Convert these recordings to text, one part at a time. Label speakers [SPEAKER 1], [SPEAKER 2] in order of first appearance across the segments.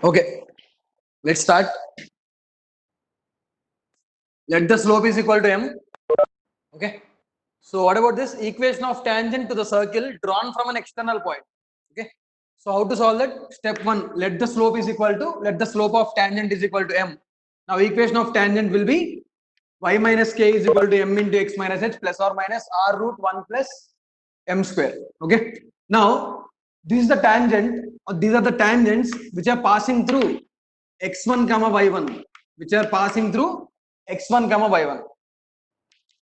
[SPEAKER 1] Okay, let's start. Let the slope is equal to m. Okay. So what about this equation of tangent to the circle drawn from an external point? Okay. So how to solve that? Step 1, let the slope of tangent is equal to m. Now equation of tangent will be y minus k is equal to m into x minus h plus or minus r root 1 plus m square. Okay. Now this is the tangent, or these are the tangents which are passing through x1 comma y1, which are passing through x1 comma y1.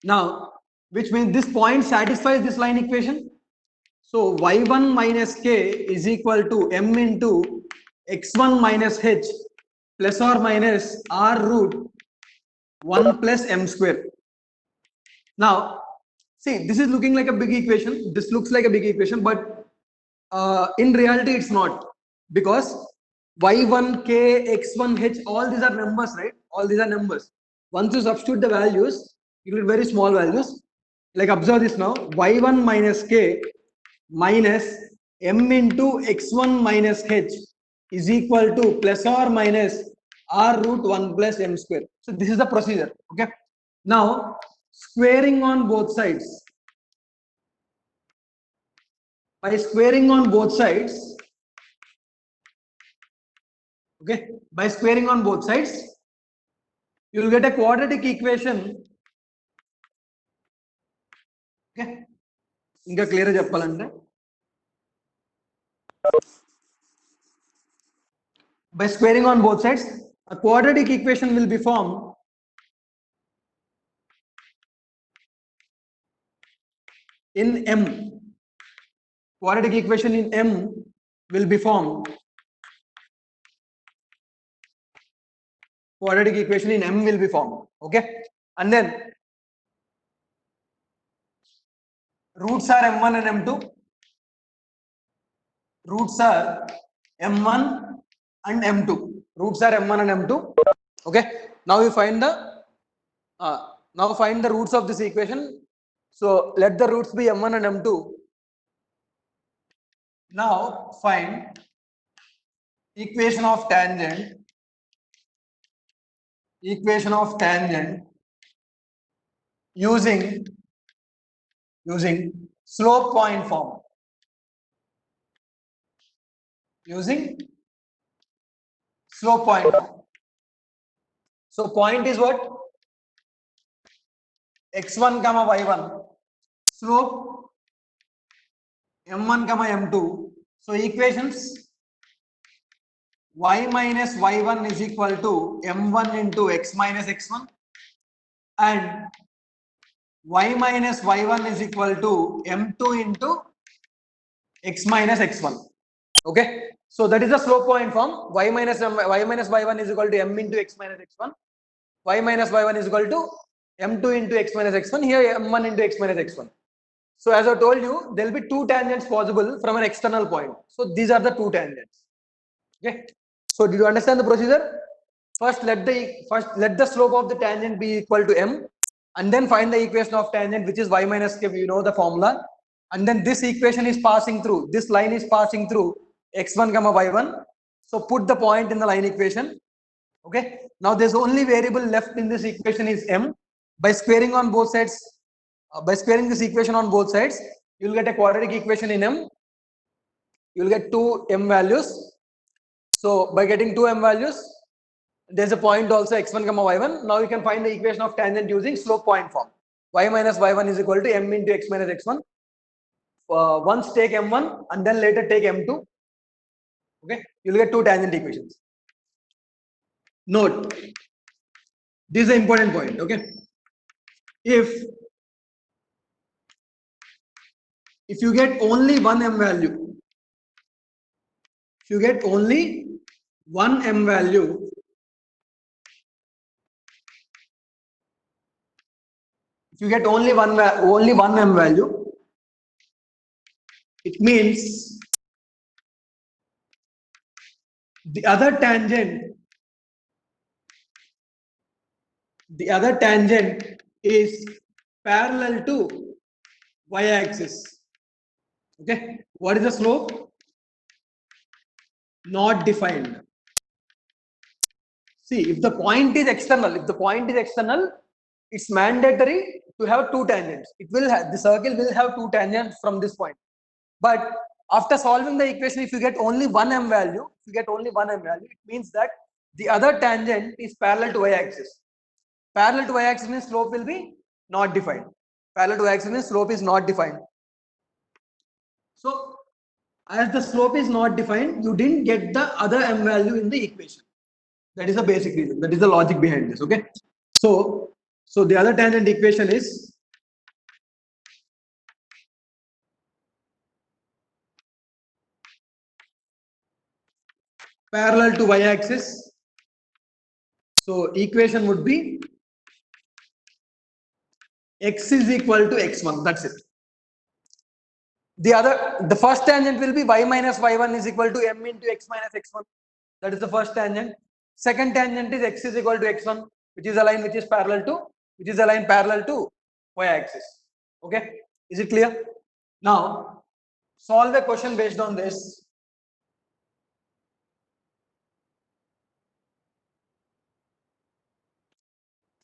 [SPEAKER 1] Now, which means this point satisfies this line equation. So y1 minus k is equal to m into x1 minus h plus or minus r root 1 plus m square. Now, see, this is looking like a big equation. This looks like a big equation, but in reality, it's not, because y1, k, x1, h, all these are numbers, right? All these are numbers. Once you substitute the values, you get very small values. Like observe this now, y1 minus k minus m into x1 minus h is equal to plus or minus r root 1 plus m square. So this is the procedure. Okay. Now squaring on both sides. By squaring on both sides, okay, by squaring on both sides, you will get a quadratic equation. Okay, ఇంకా clear చెప్పాలంటే, by squaring on both sides, a quadratic equation will be formed in m. Quadratic equation in m will be formed. Quadratic equation in m will be formed. Okay, and then roots are m1 and m2. Roots are m1 and m2. Roots are m1 and m2. Okay, now we find the roots of this equation. So let the roots be m1 and m2. Now find equation of tangent using slope point form. Using slope point form. So point is what? x1 comma y1, slope m1 comma m2. So equations y minus y1 is equal to m1 into x minus x1 and y minus y1 is equal to m2 into x minus x1. Okay, so that is the slope point form. Y minus y1 is equal to m into x minus x1. Y minus y1 is equal to m2 into x minus x1. Here m1 into x minus x1. So as I told you, there will be two tangents possible from an external point. So these are the two tangents. Okay, so did you understand the procedure? First let the slope of the tangent be equal to m, and then find the equation of tangent, which is y minus k. You know the formula. And then this equation is passing through, this line is passing through x1 comma y1. So put the point in the line equation. Okay, now there's only variable left in this equation is m. By squaring on both sides, by squaring this equation on both sides, you will get a quadratic equation in m. You will get two m values. So by getting two m values, there's a point also x1 comma y1. Now you can find the equation of tangent using slope point form. Y minus y1 is equal to m into x minus x1. Once take m1 and then later take m2. Okay, you'll get two tangent equations. Note, this is an important point. Okay, if you get only one m value, if you get only one m value, if you get only one m value, it means the other tangent is parallel to y axis. Okay, what is the slope? Not defined. see, if the point is external, it's mandatory to have two tangents. The circle will have two tangents from this point. But after solving the equation, if you get only one m value, it means that the other tangent is parallel to y-axis. Parallel to y-axis means slope will be not defined. Parallel to y-axis means slope is not defined. So as the slope is not defined, you didn't get the other m value in the equation. That is the basic reason. That is the logic behind this. Okay. So the other tangent equation is parallel to y-axis. So equation would be x is equal to x1. That's it. The first tangent will be y minus y1 is equal to m into x minus x1. That is the first tangent. Second tangent is x is equal to x1, which is aligned parallel to y-axis. Okay, is it clear? Now solve a question based on this.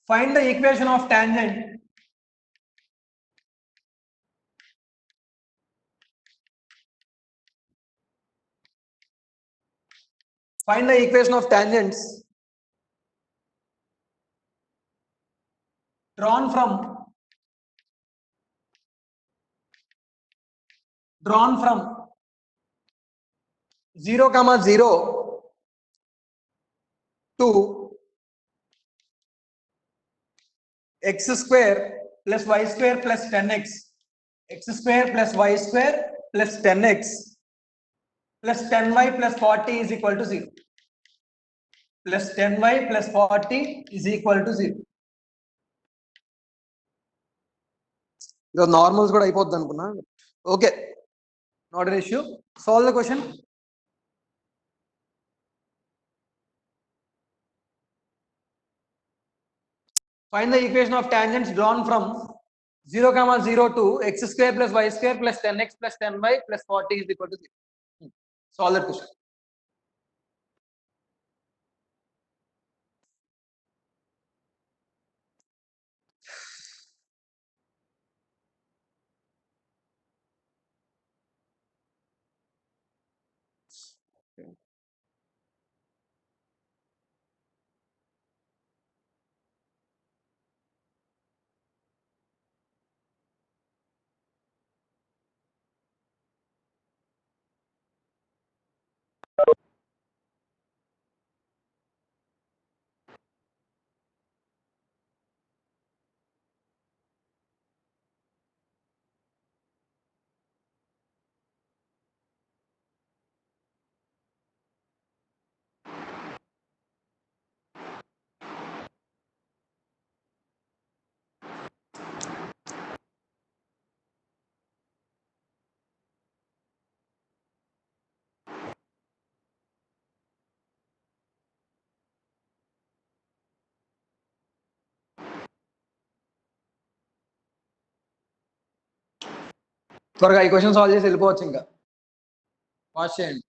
[SPEAKER 1] Find the equation of tangent tangents drawn from 0, 0 to x square plus y square plus 10x, x square plus y square plus 10x plus 10y plus 40 is equal to 0. Plus 10y plus 40 is equal to 0. The normals got అయిపోద్ది అనుకున్నా. Okay, not an issue. Solve the question. Find the equation of tangents drawn from 0, 0 to x square plus y square plus 10x plus 10y plus 40 is equal to 0. Solve that question. త్వరగా ఈ question solve చేసి వెళ్ళిపోవచ్చు ఇంకా pass చేయండి.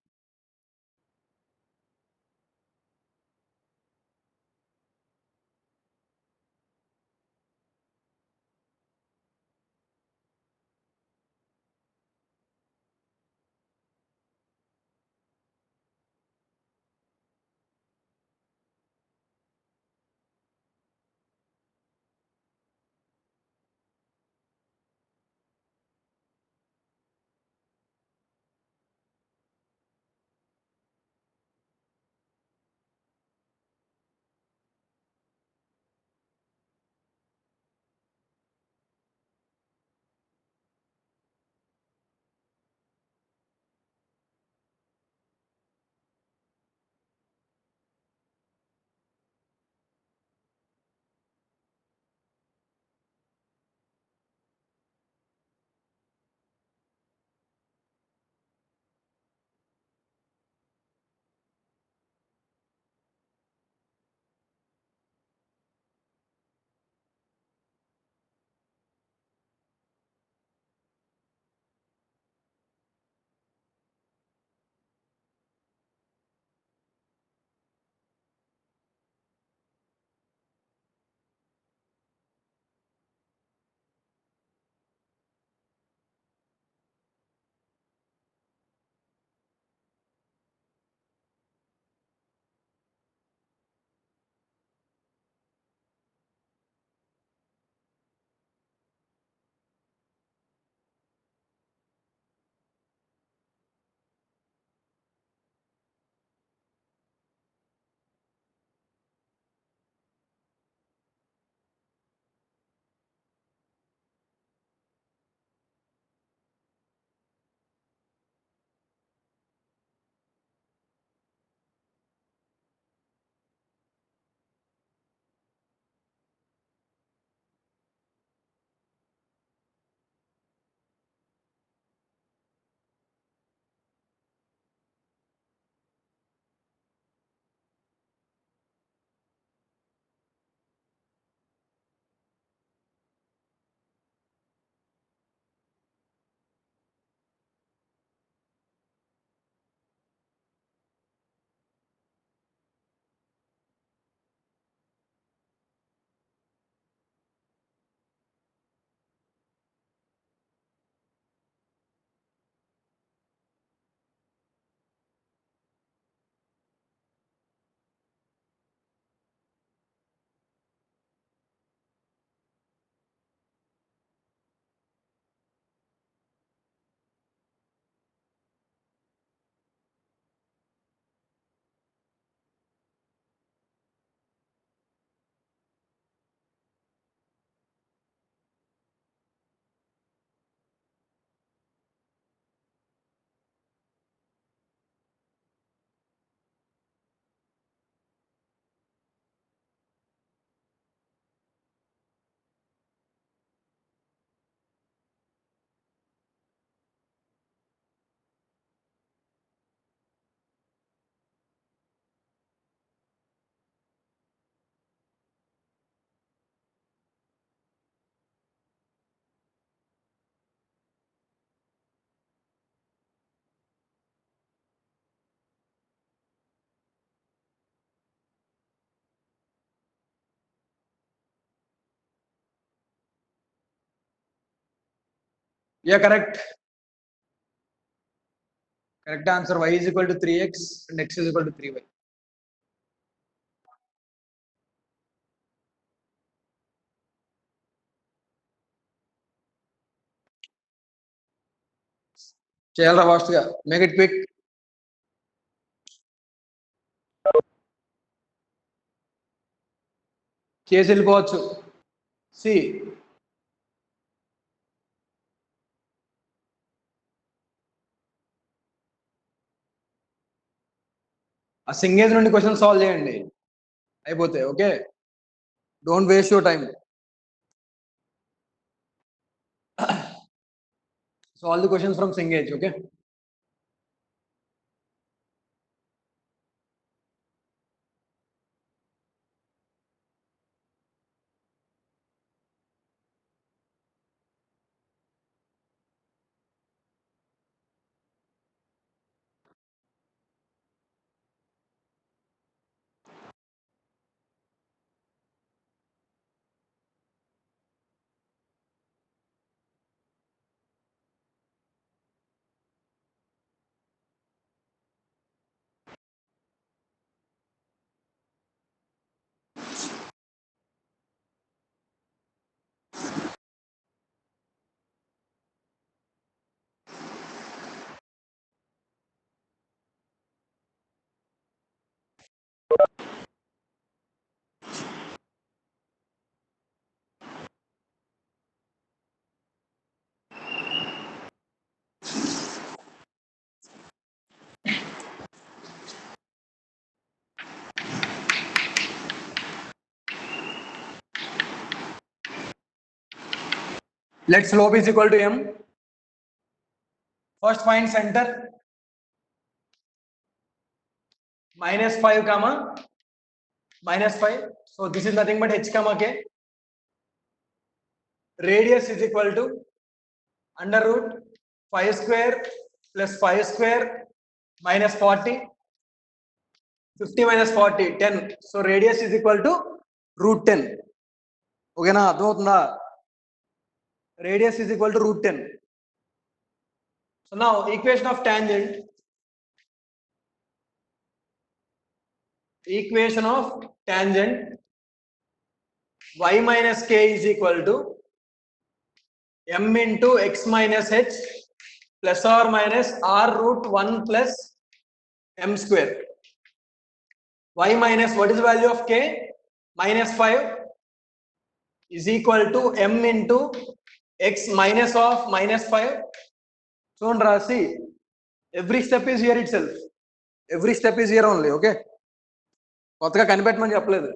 [SPEAKER 1] Yeah, correct. Correct answer. Y is equal to 3x and x is equal to 3y. చేయాలరా fast గా. Make it quick. చేసి వెళ్ళిపోవచ్చు. సి ఆ సింగేజ్ నుండి క్వశ్చన్ సాల్వ్ చేయండి అయిపోతాయి. Okay, don't waste your time. Solve the questions from Singage. Okay. Let slope is equal to m. First find center. -5 comma -5. So this is nothing but h comma k. Radius is equal to under root 5 square plus 5 square minus 40. 50 minus 40, 10. So radius is equal to root 10. Okay na? Radius is equal to root 10. So now equation of tangent. Equation of tangent y minus k is equal to m into x minus h plus or minus r root 1 plus m square. Y minus, what is the value of k? Minus 5 is equal to m into x minus of minus 5. So see, every step is here itself. Every step is here only. Okay. కొత్తగా కనిపెట్టమని చెప్పలేదు.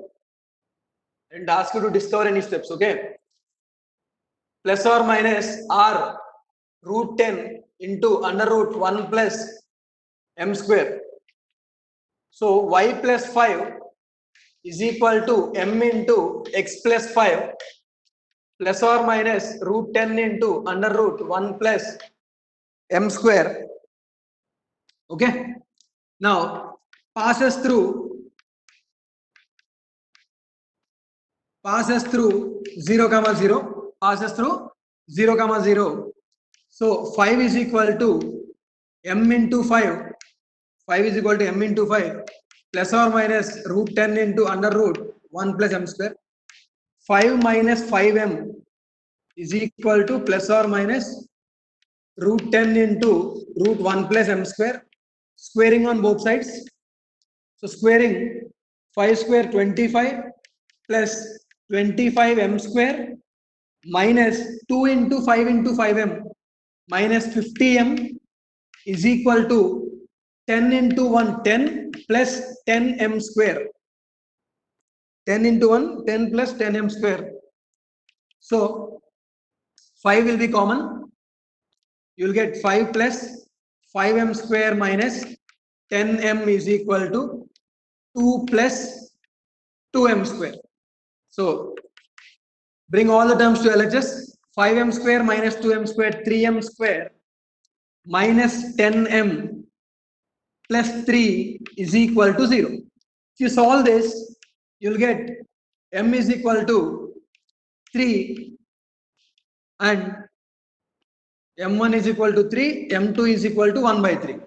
[SPEAKER 1] And ask you to discover any steps. Okay. Plus or minus r root 10 into under root 1 plus m square. So y plus 5 is equal to m into x plus 5 plus or minus root 10 into under root 1 plus m square. Okay. Now passes through 0 comma 0. Passes through 0 comma 0. So 5 is equal to m into 5. 5 is equal to m into 5 plus or minus root 10 into under root 1 plus m square. 5 minus 5m is equal to plus or minus root 10 into root 1 plus m square. Squaring on both sides. So squaring 5 square 25 plus 25m square minus 2 into 5 into 5m minus 50m is equal to 10 into 1 10 plus 10m square. 10 into 1 10 plus 10m square. So 5 will be common. You will get 5 plus 5m square minus 10m is equal to 2 plus 2m square. So bring all the terms to LHS. 5m square minus 2m square, 3m square minus 10m plus 3 is equal to 0. If you solve this, you'll get m is equal to 3 and m1 is equal to 3, m2 is equal to 1 by 3.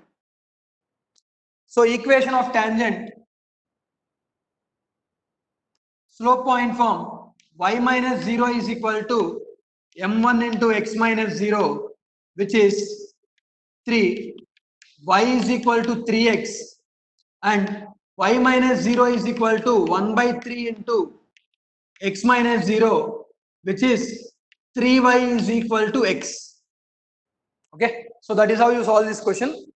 [SPEAKER 1] So equation of tangent, slope point form, y minus 0 is equal to m1 into x minus 0, which is 3, y is equal to 3x, and y minus 0 is equal to 1 by 3 into x minus 0, which is 3y is equal to x. Okay, so that is how you solve this question.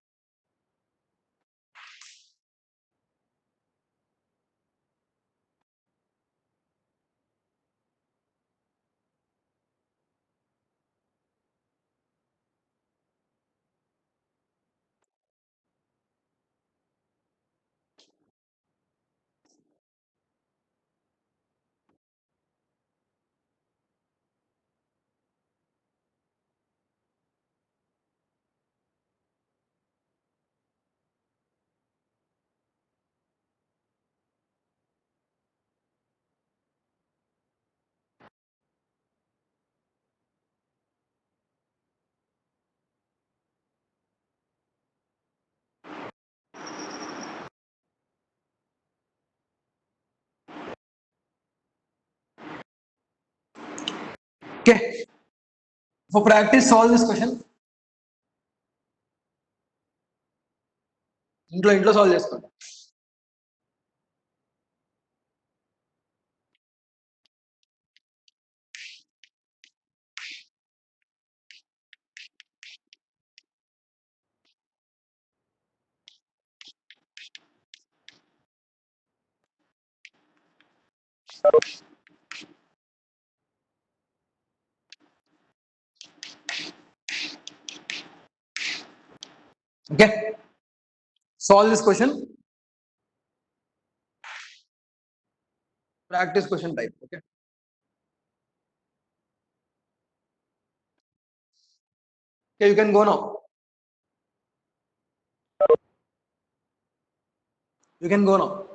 [SPEAKER 1] Okay, for practice, solve this question. ఇంట్లో solve చేసుకోండి. Okay, solve this question. Practice question type. Okay. Okay, you can go now. You can go now.